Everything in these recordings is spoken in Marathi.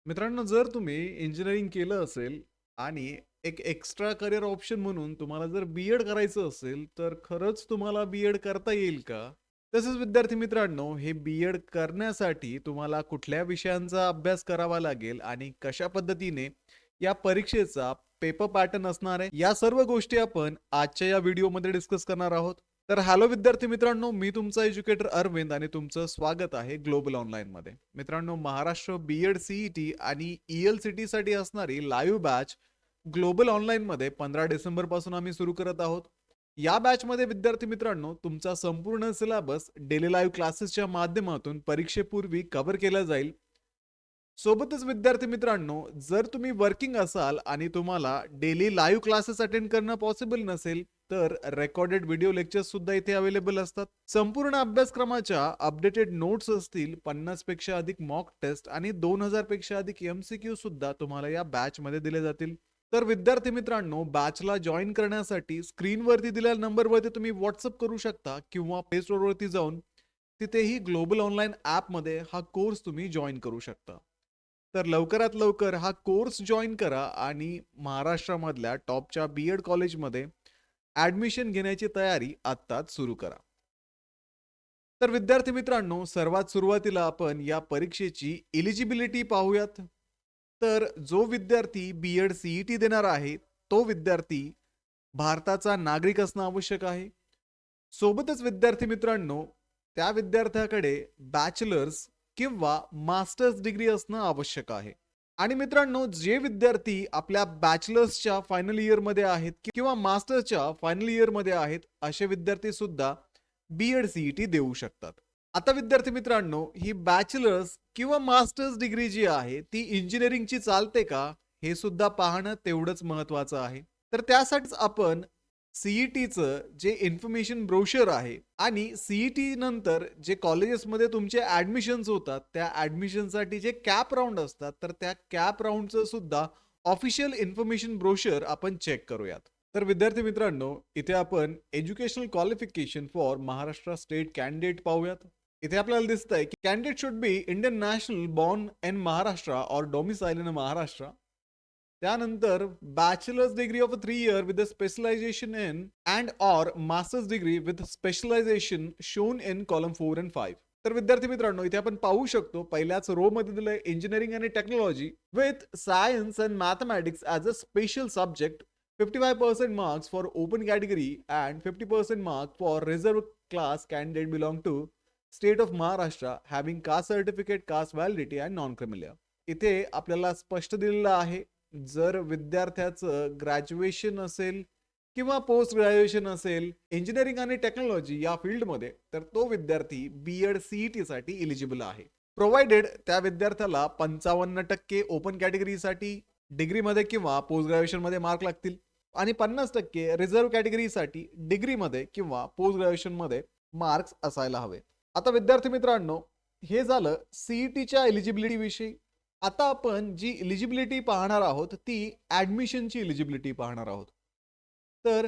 मित्रांनो, जर तुम्ही इंजिनिअरिंग केलं असेल आणि एक एक्स्ट्रा करियर ऑप्शन म्हणून तुम्हाला जर बी-एड करायचं असेल, तर खरंच तुम्हाला बी-एड करता येईल का? तसेच विद्यार्थी मित्रांनो, हे बी-एड करण्यासाठी तुम्हाला कुठल्या विषयांचा अभ्यास करावा लागेल आणि कशा पद्धतीने या परीक्षेचा पेपर पॅटर्न असणार आहे, या सर्व गोष्टी आपण आजच्या या व्हिडिओमध्ये डिस्कस करणार आहोत. तर हॅलो विद्यार्थी मित्रांनो, मी तुमचा एज्युकेटर अरविंद आणि तुमचं स्वागत आहे ग्लोबल ऑनलाईनमध्ये. मित्रांनो, महाराष्ट्र बी-एड सी-ई-टी आणि ई-एल-सी-टी साठी असणारी लाईव्ह बॅच ग्लोबल ऑनलाईनमध्ये 15 डिसेंबर पासून आम्ही सुरू करत आहोत. या बॅचमध्ये विद्यार्थी मित्रांनो, तुमचा संपूर्ण सिलेबस डेली लाईव्ह क्लासेसच्या माध्यमातून परीक्षेपूर्वी कव्हर केला जाईल. सोबतच विद्यार्थी मित्रांनो, जर तुम्ही वर्किंग असाल आणि तुम्हाला डेली लाईव्ह क्लासेस अटेंड करणं पॉसिबल नसेल, तर रेकॉर्डेड व्हिडिओ लेक्चर्स सुद्धा इथे अवेलेबल असतात. संपूर्ण अभ्यासक्रमाच्या अपडेटेड नोट्स असतील, 50 पेक्षा अधिक मॉक टेस्ट आणि 2000 पेक्षा अधिक एमसीक्यू सुद्धा तुम्हाला या बॅच मध्ये दिले जातील. तर विद्यार्थी मित्रांनो, बॅचला जॉईन करण्यासाठी स्क्रीनवरती दिलेल्या नंबरवरती तुम्ही व्हॉट्सअप करू शकता किंवा प्ले स्टोअरवरती जाऊन तिथेही ग्लोबल ऑनलाईन ॲपमध्ये हा कोर्स तुम्ही जॉईन करू शकता. तर लवकरात लवकर हा कोर्स जॉईन करा आणि महाराष्ट्रामधल्या टॉपच्या बी-एड कॉलेजमध्ये ॲडमिशन घेण्याची तयारी आत्ताच सुरू करा. तर विद्यार्थी मित्रांनो, सर्वात सुरुवातीला आपण या परीक्षेची एलिजिबिलिटी पाहूयात. तर जो विद्यार्थी बी-एड सी-ई-टी देणार आहे, तो विद्यार्थी भारताचा नागरिक असणं आवश्यक आहे. सोबतच विद्यार्थी मित्रांनो, त्या विद्यार्थ्याकडे बॅचलर्स किंवा मास्टर्स डिग्री असणं आवश्यक आहे. आणि मित्रांनो, जे विद्यार्थी आपल्या बॅचलर्सच्या फायनल इयरमध्ये आहेत किंवा मास्टर्सच्या फायनल इयरमध्ये आहेत, असे विद्यार्थी सुद्धा बी-एड सी-ई-टी देऊ शकतात. आता विद्यार्थी मित्रांनो, ही बॅचलर्स किंवा मास्टर्स डिग्री जी आहे, ती इंजिनिअरिंगची चालते का? हे सुद्धा पाहणं तेवढंच महत्त्वाचं आहे. तर त्यासाठीच आपण सी-ई-टीचं जे इन्फॉर्मेशन ब्रोशर आहे आणि सी-ई-टी नंतर जे कॉलेजेसमध्ये तुमचे ॲडमिशन्स होतात, त्या ॲडमिशनसाठी जे कॅप राउंड असतात, तर त्या कॅप राउंडचं सुद्धा ऑफिशियल इन्फॉर्मेशन ब्रोशर आपण चेक करूयात. तर विद्यार्थी मित्रांनो, इथे आपण educational qualification for Maharashtra state candidate पाहूयात. इथे आपल्याला दिसतंय की candidate should be Indian national born in Maharashtra or domicile in Maharashtra. त्यानंतर bachelor's degree of 3 year with specialisation in and or master's degree with specialisation shown in column 4 and 5. तर विद्यार्थी मित्रांनो, इथे आपण पाहू शकतो पहिल्याच रो मध्ये दिलंय इंजिनिअरिंग आणि technology with science and mathematics as a special subject. 55% marks for open category and 50% mark for reserve class candidate belong to state of Maharashtra having caste certificate, caste validity and non-criminal. इथे आपल्याला स्पष्ट दिलेलं आहे, जर विद्यार्थ्याचं ग्रॅज्युएशन असेल किंवा पोस्ट ग्रॅज्युएशन असेल इंजिनिअरिंग आणि टेक्नॉलॉजी या फील्डमध्ये, तर तो विद्यार्थी बी-एड सी-ई-टी साठी इलिजिबल आहे. प्रोव्हाइडेड त्या विद्यार्थ्याला 55% ओपन कॅटेगरीसाठी डिग्रीमध्ये किंवा पोस्ट ग्रॅज्युएशनमध्ये मार्क लागतील आणि 50% रिझर्व्ह कॅटेगरीसाठी डिग्रीमध्ये किंवा पोस्ट ग्रॅज्युएशनमध्ये मार्क्स असायला हवे. आता विद्यार्थी मित्रांनो, हे झालं सी-ई-टीच्या एलिजिबिलिटी विषयी. आता आपण जी एलिजिबिलिटी पाहणार आहोत ती ॲडमिशनची एलिजिबिलिटी पाहणार आहोत. तर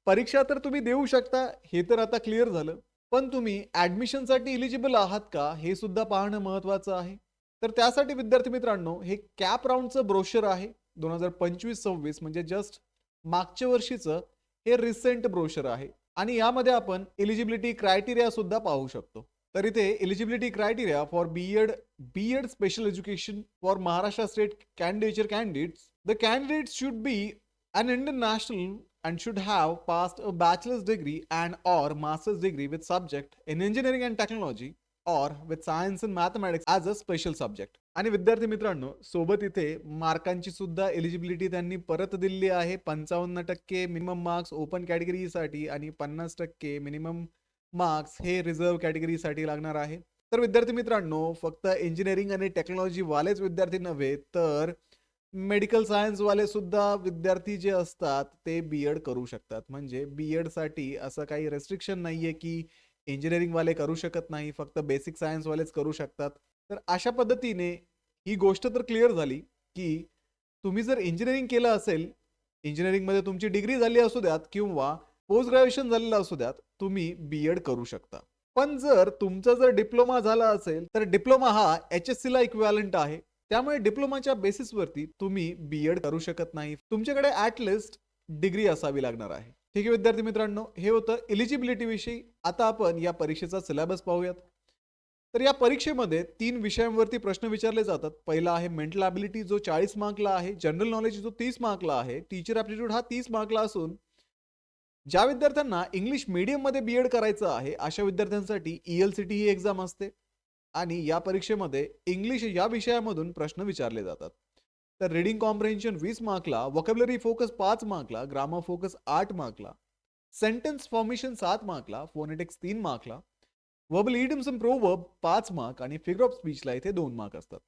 परीक्षा तर तुम्ही देऊ शकता, हे तर आता क्लिअर झालं. पण तुम्ही ॲडमिशनसाठी एलिजिबल आहात का, हे सुद्धा पाहणं महत्त्वाचं आहे. तर त्यासाठी विद्यार्थी मित्रांनो, हे कॅप राउंडचं ब्रोशर आहे 2025-26 म्हणजे जस्ट मागच्या वर्षीचं हे रिसेंट ब्रोशर आहे आणि यामध्ये आपण एलिजिबिलिटी क्रायटेरिया सुद्धा पाहू शकतो. तर इथे eligibility criteria for B Ed special education for Maharashtra state candidates. The candidates should be an Indian national and should have passed a bachelor's degree and or master's degree with subject in engineering and technology or with science and mathematics as a special subject. आणि विद्यार्थी मित्रांनो, सोबत इथे मार्कांची सुद्धा एलिजिबिलिटी त्यांनी परत दिलेली आहे. 55% मिनिमम मार्क्स ओपन कॅटेगरीसाठी आणि 50% मिनिमम मार्क्स हे रिझर्व्ह कॅटेगरीसाठी लागणार आहे. तर विद्यार्थी मित्रांनो, फक्त इंजिनिअरिंग आणि टेक्नॉलॉजी वालेच विद्यार्थी नव्हे, तर मेडिकल सायन्स वाले सुद्धा विद्यार्थी जे असतात ते बी-एड करू शकतात. म्हणजे बी-एड साठी असं काही रेस्ट्रिक्शन नाहीये की इंजिनिअरिंग वाले करू शकत नाही, फक्त बेसिक सायन्स वालेच करू शकतात. तर अशा पद्धतीने ही गोष्ट तर क्लिअर झाली की तुम्ही जर इंजिनिअरिंग केलं असेल, इंजिनिअरिंगमध्ये तुमची डिग्री झाली असू द्यात किंवा पोस्ट ग्रॅज्युएशन झालेलं असू द्यात, तुम्ही बी-एड करू शकता. पण जर तुमचा जर डिप्लोमा झाला असेल, तर डिप्लोमा हा एच-एस-सीला इक्विव्हॅलंट आहे. त्यामुळे डिप्लोमाच्या बेसिसवरती तुम्ही बी-एड करू शकत नाही. तुमच्याकडे ॲट लिस्ट डिग्री असावी लागणार आहे. ठीक आहे विद्यार्थी मित्रांनो, हे होतं एलिजिबिलिटी विषयी. आता आपण या परीक्षेचा सिलेबस पाहूयात. तर या परीक्षेमध्ये 3 विषयांवरती प्रश्न विचारले जातात. पहिला आहे मेंटल ॲबिलिटी जो 40 मार्कला आहे, जनरल नॉलेज जो 30 मार्कला आहे, टीचर ॲप्टिट्यूड हा 30 मार्कला असून ज्या विद्यार्थ्यांना इंग्लिश मीडियममध्ये बी-एड करायचं आहे, अशा विद्यार्थ्यांसाठी ई-एल-सी-टी ही एक्झाम असते आणि या परीक्षेमध्ये इंग्लिश या विषयामधून प्रश्न विचारले जातात. तर रीडिंग कॉम्प्रिहेन्शन 20 मार्कला, व्होकॅब्युलरी फोकस 5 मार्कला, ग्रामर फोकस 8 मार्कला, सेंटेन्स फॉर्मेशन 7 मार्कला, फोनेटिक्स 3 मार्कला, verbal idioms and proverb 5 mark आणि फिगर ऑफ स्पीचला इथे 2 मार्क असतात.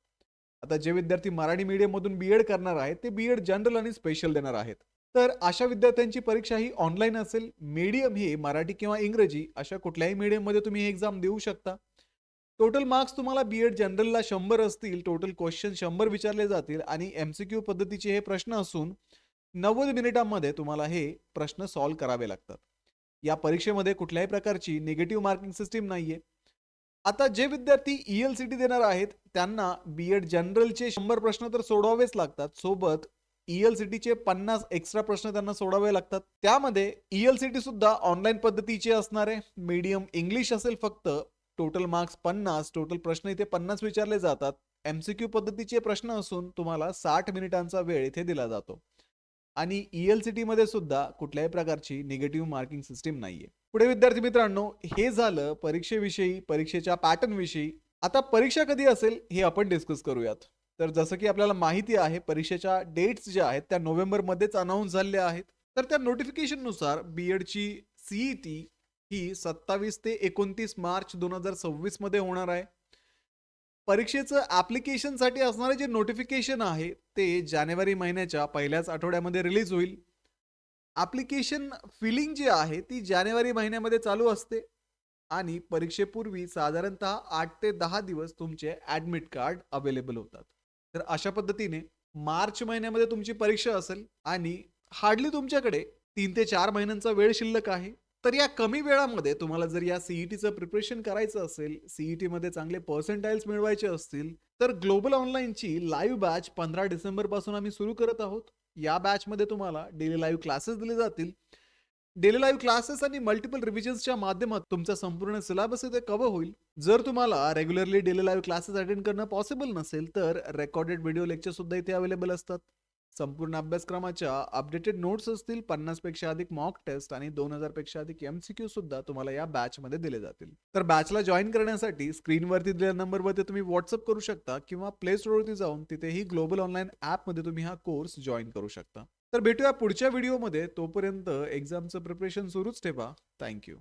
आता जे विद्यार्थी मराठी मीडियममधून बी-एड करणार आहेत, ते बी-एड जनरल आणि स्पेशल देणार आहेत. तर अशा विद्यार्थ्यांची परीक्षा ही ऑनलाईन असेल. मीडियम ही मराठी किंवा इंग्रजी अशा कुठल्याही मीडियममध्ये तुम्ही ही एक्झाम देऊ शकता. टोटल मार्क्स तुम्हाला बी-एड जनरलला 100 असतील. टोटल क्वेश्चन 100 विचारले जातील आणि एम-सी-क्यू पद्धतीचे हे प्रश्न असून 90 मिनिटांमध्ये तुम्हाला हे प्रश्न सॉल्व्ह करावे लागतात. या परीक्षेमध्ये कुठल्याही प्रकारची निगेटिव्ह मार्किंग सिस्टीम नाहीये. आता जे विद्यार्थी ई-एल-सी-टी देणार आहेत, त्यांना बी-एड जनरलचे 100 प्रश्न तर सोडवावेच लागतात. सोबत ई-एल-सी-टीचे 50 एक्स्ट्रा प्रश्न त्यांना सोडवावे लागतात. त्यामध्ये ई-एल-सी-टी सुद्धा ऑनलाईन पद्धतीचे असणार आहे. मीडियम इंग्लिश असेल फक्त. टोटल मार्क्स 50, टोटल प्रश्न इथे 50 विचारले जातात. एम-सी-क्यू पद्धतीचे प्रश्न असून तुम्हाला 60 मिनिटांचा वेळ इथे दिला जातो. आणि ई-एल-सी-टी मध्ये सुद्धा कुठल्याही प्रकारची निगेटिव्ह मार्किंग सिस्टीम नाहीये. पुढे विद्यार्थी मित्रांनो, हे झालं परीक्षेविषयी, परीक्षेच्या पॅटर्न विषयी. आता परीक्षा कधी असेल हे आपण डिस्कस करूयात. तर जसं की आपल्याला माहिती आहे, परीक्षेच्या डेट्स ज्या आहेत त्या नोव्हेंबरमध्येच अनाऊन्स झालेल्या आहेत. तर त्या नोटिफिकेशननुसार बी-एडची सी-ई-टी ही 27 ते 29 मार्च 2026 मध्ये होणार आहे. परीक्षेचं ॲप्लिकेशनसाठी असणारे जे नोटिफिकेशन आहे ते जानेवारी महिन्याच्या पहिल्याच आठवड्यामध्ये रिलीज होईल. ॲप्लिकेशन फिलिंग जी आहे ती जानेवारी महिन्यामध्ये चालू असते आणि परीक्षेपूर्वी साधारणतः 8 ते 10 दिवस तुमचे ॲडमिट कार्ड अवेलेबल होतात. तर अशा पद्धतीने मार्च महिन्यामध्ये तुमची परीक्षा असेल आणि हार्डली तुमच्याकडे 3 ते 4 महिन्यांचा वेळ शिल्लक आहे. तर या कमी वेळामध्ये तुम्हाला जर या सी-ई-टीचं प्रिपरेशन करायचं असेल, सी-ई-टीमध्ये चांगले पर्सेंटाइल्स मिळवायचे असतील, तर ग्लोबल ऑनलाईनची लाईव्ह बॅच 15 डिसेंबरपासून आम्ही सुरू करत आहोत. या बॅचमध्ये तुम्हाला डेली लाईव्ह क्लासेस दिले जातील. डेली लाईव्ह क्लासेस आणि मल्टिपल रिव्हिजन्सच्या माध्यमातून तुमचा संपूर्ण सिलेबस इथे कव्हर होईल. जर तुम्हाला regularly daily live classes attend करणं पॉसिबल नसेल, तर रेकॉर्डेड व्हिडिओ लेक्चर सुद्धा इथे अवेलेबल असतात. संपूर्ण अभ्यासक्रमाच्या अपडेटेड नोट्स असतील, 50 पेक्षा अधिक मॉक टेस्ट आणि 2000 पेक्षा अधिक एम-सी-क्यू सुद्धा तुम्हाला या बॅचमध्ये दिले जातील. तर बॅचला जॉईन करण्यासाठी स्क्रीनवरती दिलेल्या नंबरवरती तुम्ही व्हॉट्सअप करू शकता किंवा प्ले स्टोअरवरती जाऊन तिथेही ग्लोबल ऑनलाईन ॲपमध्ये तुम्ही हा कोर्स जॉईन करू शकता. तर भेटूया पुढच्या व्हिडिओमध्ये. तोपर्यंत एक्झामचं प्रिपरेशन सुरूच ठेवा. थँक्यू.